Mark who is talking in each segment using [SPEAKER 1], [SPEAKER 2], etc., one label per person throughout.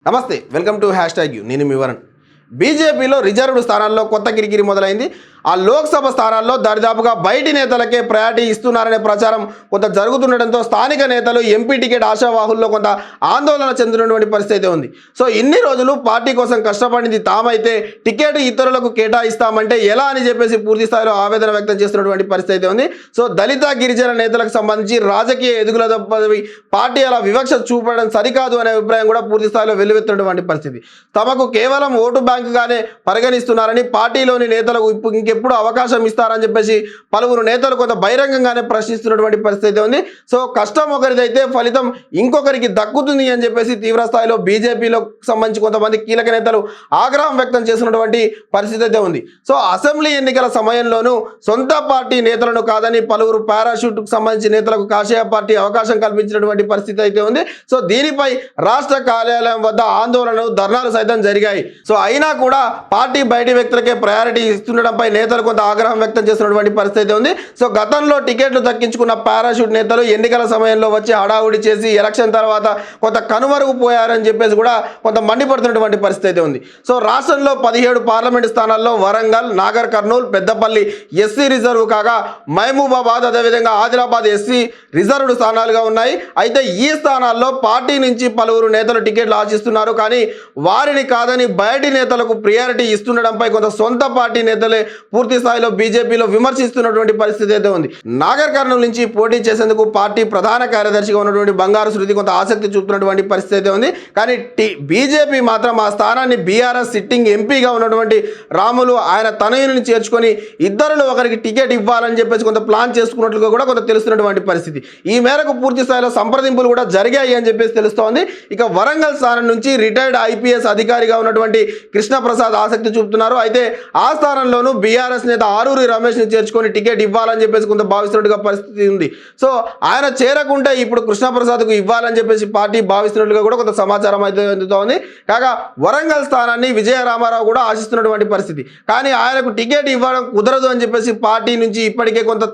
[SPEAKER 1] నమస్తే, welcome to #you. నేను మీ వరుణ్. బీజేపీలో రిజర్వ్డ్ స్థానాల్లో కొత్త కిరికిరి మొదలైంది. ఆ లోక్సభ స్థానాల్లో దరిదాపుగా బయటి నేతలకే ప్రయారిటీ ఇస్తున్నారనే ప్రచారం కొంత జరుగుతుండటంతో స్థానిక నేతలు ఎంపీ టికెట్ ఆశావాహుల్లో కొంత ఆందోళన చెందుతున్నటువంటి పరిస్థితి ఉంది. సో ఇన్ని రోజులు పార్టీ కోసం కష్టపడింది తామైతే టికెట్ ఇతరులకు కేటాయిస్తామంటే ఎలా అని చెప్పేసి పూర్తి స్థాయిలో ఆవేదన వ్యక్తం చేస్తున్నటువంటి పరిస్థితి ఉంది. సో దళిత గిరిజన నేతలకు సంబంధించి రాజకీయ ఎదుగుదల పార్టీ అలా వివక్ష చూపడం సరికాదు అనే అభిప్రాయం కూడా పూర్తి స్థాయిలో వెల్లువెత్తున్నటువంటి పరిస్థితి. తమకు కేవలం ఓటు బ్యాంకుగానే పరిగణిస్తున్నారని, పార్టీలోని నేతలకు ఇంకెప్పుడు అవకాశం ఇస్తారని చెప్పేసి పలువురు నేతలు కొంత బహిరంగంగానే ప్రశ్నిస్తున్నటువంటి పరిస్థితి ఉంది. సో కష్టం ఒకరిదైతే ఫలితం ఇంకొకరికి దక్కుతుంది అని చెప్పేసి తీవ్ర స్థాయిలో బీజేపీలో సంబంధించి కొంతమంది కీలక నేతలు ఆగ్రహం వ్యక్తం చేస్తున్నటువంటి పరిస్థితి అయితే ఉంది. సో అసెంబ్లీ ఎన్నికల సమయంలోనూ సొంత పార్టీ నేతలను కాదని పలువురు పారాషూట్కు సంబంధించి నేతలకు కాషాయ పార్టీ అవకాశం కల్పించినటువంటి పరిస్థితి అయితే ఉంది. సో దీనిపై రాష్ట్ర కార్యాలయం వద్ద ఆందోళనలు, ధర్నాలు సైతం జరిగాయి. సో అయినా కూడా పార్టీ బయటి వ్యక్తులకే ప్రయారిటీ ఇస్తుండడంపై నేతలు కొంత ఆగ్రహం వ్యక్తం చేస్తున్నటువంటి పరిస్థితి ఉంది. సో గతంలో టికెట్లు దక్కించుకున్న పారాషూట్ నేతలు ఎన్నికల సమయంలో వచ్చి హడావుడి చేసి ఎలక్షన్ తర్వాత కొంత కనుమరుగుపోయారని చెప్పేసి కూడా కొంత మండిపడుతున్నటువంటి పరిస్థితి ఉంది. సో రాష్ట్రంలో 17 పార్లమెంటు స్థానాల్లో వరంగల్, నాగర్ కర్నూల్, పెద్దపల్లి ఎస్సీ రిజర్వ్ కాగా మహబూబాబాద్ అదేవిధంగా ఆదిలాబాద్ ఎస్సీ రిజర్వ్డ్ స్థానాలుగా ఉన్నాయి. అయితే ఈ స్థానాల్లో పార్టీ నుంచి పలువురు నేతలు టికెట్లు ఆశిస్తున్నారు. కానీ వారిని కాదని బయటి నేతలకు ప్రియారిటీ ఇస్తుండడంపై కొంత సొంత పార్టీ నేతలే పూర్తి స్థాయిలో బీజేపీలో విమర్శిస్తున్నటువంటి పరిస్థితి అయితే ఉంది. నాగర్ కర్నూల్ నుంచి పోటీ చేసేందుకు పార్టీ ప్రధాన కార్యదర్శిగా ఉన్నటువంటి బంగారు శృతి కొంత ఆసక్తి చూపుతున్నటువంటి పరిస్థితి అయితే ఉంది. కానీ బీజేపీ మాత్రం ఆ స్థానాన్ని బీఆర్ఎస్ సిట్టింగ్ ఎంపీగా ఉన్నటువంటి రాములు ఆయన తనయుని చేర్చుకొని ఇద్దరిలో ఒకరికి టికెట్ ఇవ్వాలని చెప్పేసి కొంత ప్లాన్ చేసుకున్నట్లుగా కూడా కొంత తెలుస్తున్నటువంటి పరిస్థితి. ఈ మేరకు పూర్తి స్థాయిలో సంప్రదింపులు కూడా జరిగాయి అని చెప్పేసి తెలుస్తోంది. ఇక వరంగల్ స్థానం నుంచి రిటైర్డ్ ఐపీఎస్ అధికారిగా ఉన్నటువంటి కృష్ణప్రసాద్ ఆసక్తి చూపుతున్నారు. అయితే ఆ స్థానంలోనూ బీఆర్ఎస్ నేత ఆరూరి రమేష్ని చేర్చుకొని టికెట్ ఇవ్వాలని చెప్పేసి కొంత భావిస్తున్నట్టుగా పరిస్థితి ఉంది. సో ఆయన చేరకుంటే ఇప్పుడు కృష్ణప్రసాద్కు ఇవ్వాలని చెప్పేసి పార్టీ భావిస్తున్నట్లుగా కూడా కొంత సమాచారం అయితే అందుతోంది. కాగా వరంగల్ స్థానాన్ని విజయరామారావు కూడా ఆశిస్తున్నటువంటి పరిస్థితి. కానీ ఆయనకు టికెట్ ఇవ్వడం కుదరదు అని చెప్పేసి పార్టీ నుంచి ఇప్పటికే కొంత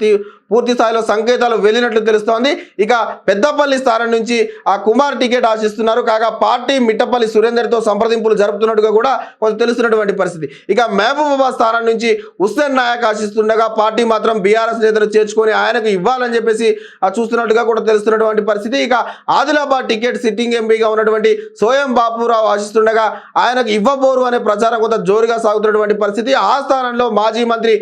[SPEAKER 1] పూర్తి స్థాయిలో సంకేతాలు వెళ్ళినట్లు తెలుస్తోంది. ఇక పెద్దపల్లి స్థానం నుంచి ఆ కుమార్ టికెట్ ఆశిస్తున్నారు. కాగా పార్టీ మిట్టపల్లి సురేందర్తో సంప్రదింపులు జరుపుతున్నట్టుగా కూడా కొంత తెలుస్తున్నటువంటి పరిస్థితి. ఇక మహబూబాబాద్ స్థానం నుంచి హుస్సేన్ నాయక్ ఆశిస్తుండగా పార్టీ మాత్రం బీఆర్ఎస్ నేతలు చేర్చుకొని ఆయనకు ఇవ్వాలని చెప్పేసి చూస్తున్నట్టుగా కూడా తెలుస్తున్నటువంటి పరిస్థితి. ఇక ఆదిలాబాద్ టికెట్ సిట్టింగ్ ఎంపీగా ఉన్నటువంటి సోయం బాపురావు ఆశిస్తుండగా ఆయనకు ఇవ్వబోరు అనే ప్రచారం కొంత జోరుగా సాగుతున్నటువంటి పరిస్థితి. ఆ స్థానంలో మాజీ మంత్రి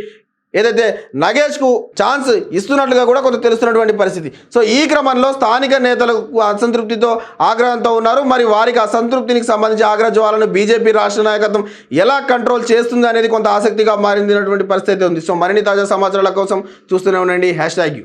[SPEAKER 1] ఏదైతే నగేష్కు ఛాన్స్ ఇస్తున్నట్లుగా కూడా కొంత తెలుస్తున్నటువంటి పరిస్థితి. సో ఈ క్రమంలో స్థానిక నేతలకు అసంతృప్తితో ఆగ్రహంతో ఉన్నారు. మరి వారికి అసంతృప్తికి సంబంధించి ఆగ్రహజ్వాలను బీజేపీ రాష్ట్ర నాయకత్వం ఎలా కంట్రోల్ చేస్తుంది అనేది కొంత ఆసక్తిగా మారింది పరిస్థితి ఉంది. సో మరిన్ని తాజా సమాచారాల కోసం చూస్తూనే ఉండండి #యు.